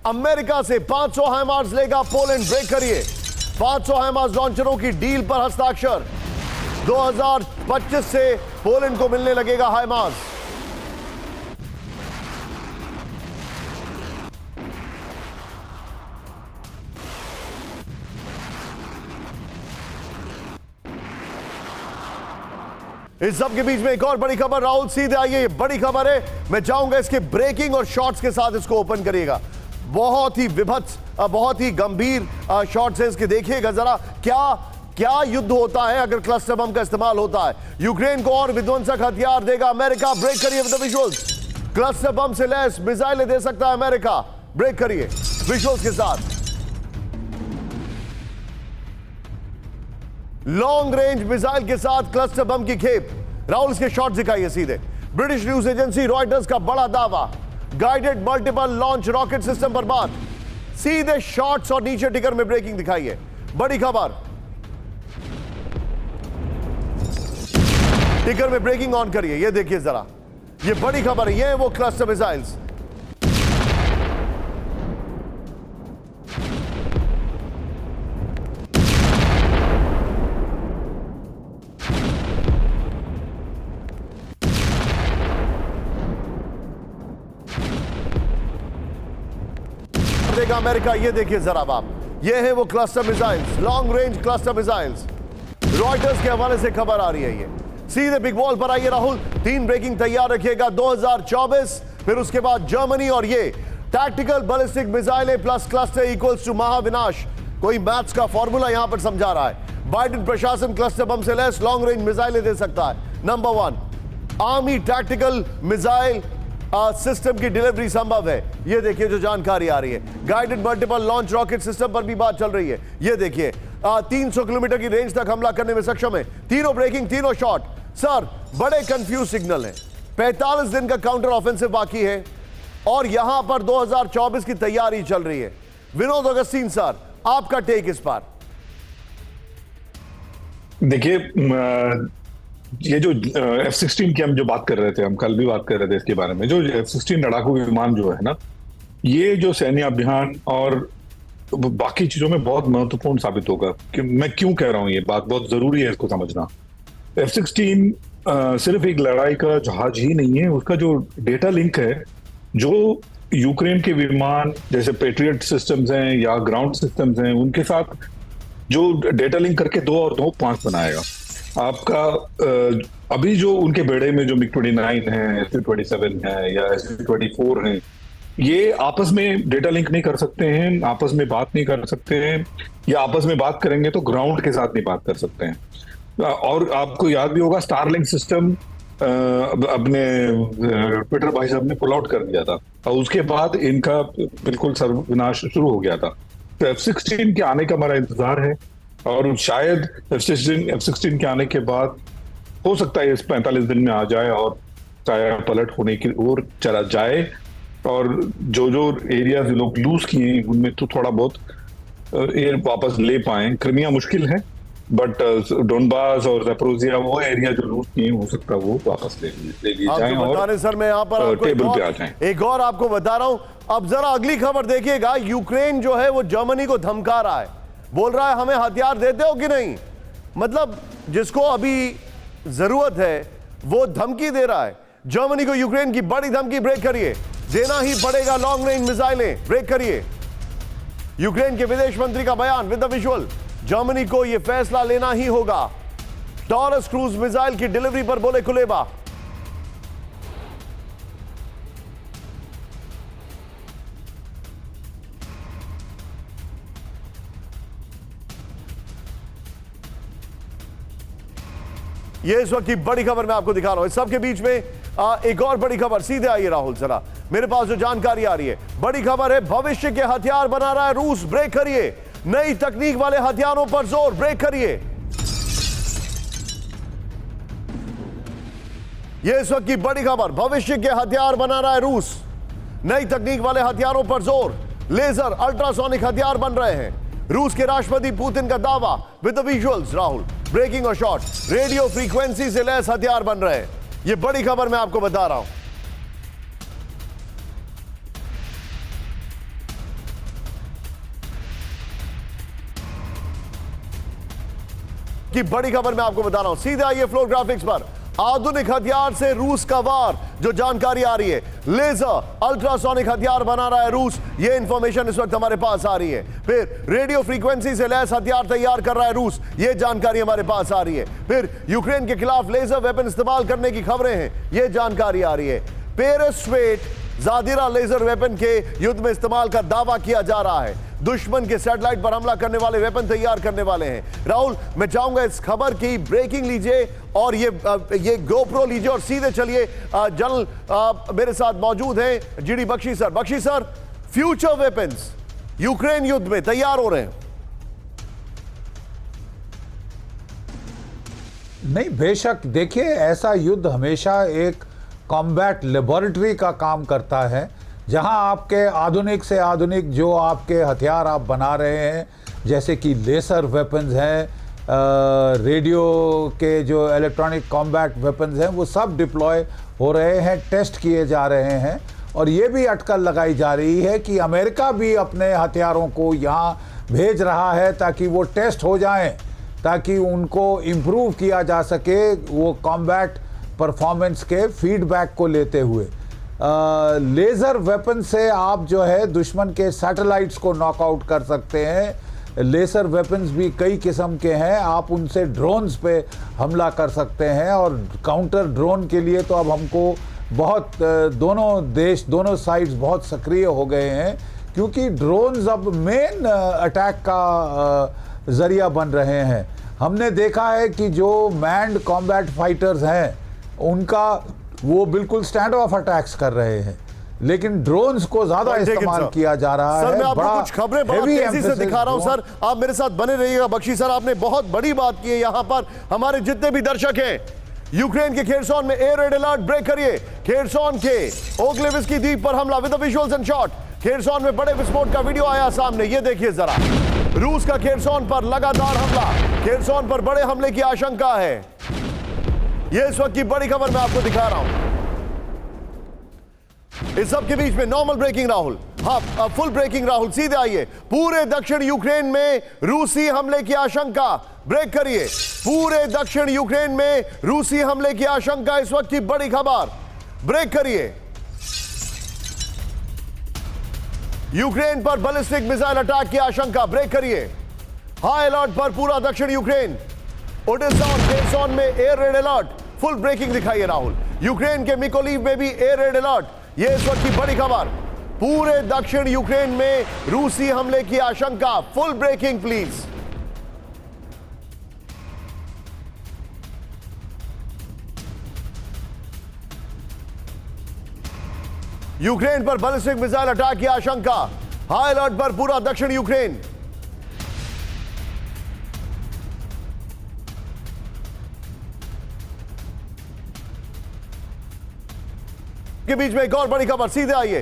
America से 500 हाइमार्स लेगा Poland. Break करिए। 500 हाइमार्स लॉन्चरों की डील पर हस्ताक्षर। 2025 से पोलैंड को मिलने लगेगा हाइमार्स। इस सब के बीच में एक और बड़ी खबर। राहुल सीधे आइए, ये बड़ी खबर है। मैं चाहूंगा इसके ब्रेकिंग और शॉट्स के साथ इसको ओपन करिएगा। बहुत ही विभत्स, बहुत ही गंभीर शॉट्स है इसके। देखिएगा जरा क्या युद्ध होता है अगर क्लस्टर बम का इस्तेमाल होता है। यूक्रेन को और विध्वंसक हथियार देगा अमेरिका। ब्रेक करिए with the visuals. Cluster bomb से लैस मिसाइलें दे सकता है अमेरिका। ब्रेक करिए विजुअल्स के साथ। लॉन्ग रेंज मिसाइल के साथ क्लस्टर बम की खेप। राहुल इसके शॉट दिखाइए सीधे। ब्रिटिश न्यूज एजेंसी रॉयटर्स का बड़ा दावा, guided multiple launch rocket system पर बात। सीधे शॉट्स और नीचे टिकर में ब्रेकिंग दिखाइए। बड़ी खबर, टिकर में ब्रेकिंग ऑन करिए। ये देखिए जरा, ये बड़ी खबर है। ये है वो क्लस्टर मिसाइल्स। अमेरिका, ये देखिए जरा आप, ये है वो cluster missiles, long range cluster missiles. Reuters के हवाले से खबर आ रही है। ये सीधे बिग बॉल पर आइए राहुल। 3 ब्रेकिंग तैयार रखिएगा। 2024, फिर उसके बाद जर्मनी, और ये टैक्टिकल बैलिस्टिक मिसाइलें प्लस क्लस्टर इक्वल्स टू महाविनाश। कोई मैथ्स का फॉर्मूला यहां पर समझा रहा है। बाइडेन प्रशासन क्लस्टर बम से लैस लॉन्ग रेंज मिसाइलें दे सकता है। Number 1, army tactical missile system की डिलीवरी संभव है। ये देखिए जो जानकारी आ रही है। Guided multiple launch rocket system पर भी बात चल रही है। ये देखिए 300 किलोमीटर की रेंज तक हमला करने में सक्षम है। तीनों ब्रेकिंग, तीनों शॉट। सर, बड़े कंफ्यूज सिग्नल है। 45 दिन का काउंटर ऑफेंसिव बाकी है और यहां पर 2024 की तैयारी चल रही है। विनोद अगस्तीन सर, आपका टेक इस पर। देखिए, ये जो F-16 की हम जो बात कर रहे थे, हम कल भी बात कर रहे थे इसके बारे में, जो F-16 लड़ाकू विमान जो है ना, ये जो सैन्य अभियान और बाकी चीजों में बहुत महत्वपूर्ण साबित होगा। कि मैं क्यों कह रहा हूं, ये बात बहुत जरूरी है इसको समझना। F-16 सिर्फ एक लड़ाई का जहाज ही नहीं है, उसका जो डेटा लिंक है, जो यूक्रेन के विमान जैसे पेट्रियट सिस्टम्स हैं या ग्राउंड सिस्टम्स हैं, उनके साथ जो डेटा लिंक करके 2 और 2 5 बनाएगा। आपका अभी जो उनके बेड़े में जो MiG-29 है, Su-27 है या Su-24 है, ये आपस में डेटा लिंक नहीं कर सकते हैं, आपस में बात नहीं कर सकते हैं, या आपस में बात करेंगे तो ग्राउंड के साथ नहीं बात कर सकते हैं। और आपको याद भी होगा, स्टारलिंक सिस्टम अपने ट्विटर भाई साहब ने पुल आउट कर दिया था और उसके बाद इनका बिल्कुल सर्वनाश शुरू हो गया था। तो F-16 के आने का हमारा इंतजार है और शायद F-16 के आने के बाद हो सकता है इस 45 दिन में आ जाए और काया पलट होने की ओर चला जाए। और जो एरियाज लोग लूज किए उनमें तो थोड़ा बहुत एयर वापस ले पाए। क्रिमिया मुश्किल है, बट डोनबास और ज़ैपोरिज़िया, वो एरिया जो लूज किए, हो सकता है वो वापस ले लिए जाएं और सर मैं यहाँ पर टेबल पे आ जाएं। एक और आपको बता रहा हूँ। अब जरा अगली खबर देखिएगा। यूक्रेन जो है वो जर्मनी को धमका रहा है, बोल रहा है हमें हथियार देते हो कि नहीं। मतलब जिसको अभी जरूरत है वो धमकी दे रहा है जर्मनी को। यूक्रेन की बड़ी धमकी। ब्रेक करिए, देना ही पड़ेगा लॉन्ग रेंज मिसाइलें। ब्रेक करिए। यूक्रेन के विदेश मंत्री का बयान विद द विजुअल। जर्मनी को यह फैसला लेना ही होगा। टॉरस क्रूज मिसाइल की डिलीवरी पर बोले कुलेबा। ये इस वक्त की बड़ी खबर मैं आपको दिखा रहा हूं। इस सब के बीच में एक और बड़ी खबर। सीधे आइए राहुल जरा, मेरे पास जो जानकारी आ रही है। बड़ी खबर है, भविष्य के हथियार बना रहा है रूस। ब्रेक करिए। नई तकनीक वाले हथियारों पर जोर। ब्रेक करिए। यह इस वक्त की बड़ी खबर। भविष्य के हथियार बना रहा है रूस। नई तकनीक वाले हथियारों पर जोर। लेजर, अल्ट्रासोनिक हथियार बन रहे हैं। रूस के राष्ट्रपति पुतिन का दावा with the visuals. Rahul, breaking और शॉट। रेडियो फ्रीक्वेंसी से लैस हथियार बन रहे हैं। यह बड़ी खबर मैं आपको बता रहा हूं। की बड़ी खबर मैं आपको बता रहा हूं, सीधे आइए फ्लोर ग्राफिक्स पर। आधुनिक हथियार से रूस का वार, जो जानकारी आ रही है, लेजर अल्ट्रासोनिक हथियार बना रहा है रूस, ये इंफॉर्मेशन इस वक्त हमारे पास आ रही है। फिर रेडियो फ्रीक्वेंसी से लैस हथियार तैयार कर रहा है रूस, ये जानकारी हमारे पास आ रही है। फिर यूक्रेन के खिलाफ लेजर वेपन इस्तेमाल करने की खबरें हैं, ये जानकारी आ रही है। पेरिस्वेट जादिरा लेजर वेपन के युद्ध में इस्तेमाल का दावा किया जा रहा है। दुश्मन के सैटेलाइट पर हमला करने वाले वेपन तैयार करने वाले हैं। राहुल, मैं चाहूंगा इस खबर की ब्रेकिंग लीजिए और ये गोप्रो लीजिए और सीधे चलिए। जनरल मेरे साथ मौजूद हैं GD Bakshi sir. Bakshi sir, future weapons Ukraine युद्ध में तैयार हो रहे हैं? नहीं, बेशक देखिए, ऐसा युद्ध हमेशा एक कॉम्बैट लेबोरेटरी का काम करता है, जहां आपके आधुनिक से आधुनिक जो आपके हथियार आप बना रहे हैं, जैसे कि लेसर वेपन्स हैं, रेडियो के जो इलेक्ट्रॉनिक कॉम्बैट वेपन्स हैं, वो सब डिप्लॉय हो रहे हैं, टेस्ट किए जा रहे हैं। और ये भी अटकल लगाई जा रही है कि अमेरिका भी अपने हथियारों को यहाँ भेज रहा है ताकि वो टेस्ट हो जाएं, ताकि उनको इम्प्रूव किया जा सके वो कॉम्बैट परफॉर्मेंस के फीडबैक को लेते हुए। लेज़र वेपन से आप जो है दुश्मन के सैटेलाइट्स को नॉकआउट कर सकते हैं। लेज़र वेपन्स भी कई किस्म के हैं, आप उनसे ड्रोन्स पे हमला कर सकते हैं। और काउंटर ड्रोन के लिए तो अब हमको बहुत दोनों साइड्स बहुत सक्रिय हो गए हैं, क्योंकि ड्रोन्स अब मेन अटैक का ज़रिया बन रहे हैं। हमने देखा है कि जो मैन्ड कॉम्बैट फाइटर्स हैं उनका वो बिल्कुल स्टैंड ऑफ अटैक्स कर रहे हैं, लेकिन ड्रोन्स को ज्यादा इस्तेमाल किया जा रहा है। सर, मैं आपको कुछ खबरें बहुत तेजी से दिखा रहा हूं सर, आप मेरे साथ बने रहिएगा। बख्शी सर, आपने बहुत बड़ी बात की है। यहां पर हमारे जितने भी दर्शक हैं, यूक्रेन के खेरसोन में एयर रेड अलर्ट ब्रेक करिए। खेरसोन के ओग्लेविस्की द्वीप पर हमला with the visuals and shot. Kherson में बड़े विस्फोट का वीडियो आया सामने, ये देखिए जरा। रूस का खेरसोन पर लगातार हमला, खेरसोन पर बड़े हमले की आशंका है। ये इस वक्त की बड़ी खबर मैं आपको दिखा रहा हूं। इस सब के बीच में नॉर्मल ब्रेकिंग राहुल, हाँ फुल ब्रेकिंग राहुल, सीधे आइए। पूरे दक्षिण यूक्रेन में रूसी हमले की आशंका, ब्रेक करिए। पूरे दक्षिण यूक्रेन में रूसी हमले की आशंका, इस वक्त की बड़ी खबर, ब्रेक करिए। यूक्रेन पर बैलिस्टिक मिसाइल अटैक की आशंका, ब्रेक करिए। हाई अलर्ट पर पूरा दक्षिण यूक्रेन। ओडेसा और खेरसोन में air raid alert, full breaking दिखाइए राहुल। यूक्रेन के मिकोलीव में भी एयर रेड अलर्ट, ये इस वक्त की बड़ी खबर। पूरे दक्षिण यूक्रेन में रूसी हमले की आशंका, फुल ब्रेकिंग प्लीज। यूक्रेन पर बैलिस्टिक मिसाइल अटैक की आशंका, हाई अलर्ट पर पूरा दक्षिण यूक्रेन। के बीच में एक और बड़ी खबर, सीधे आइए।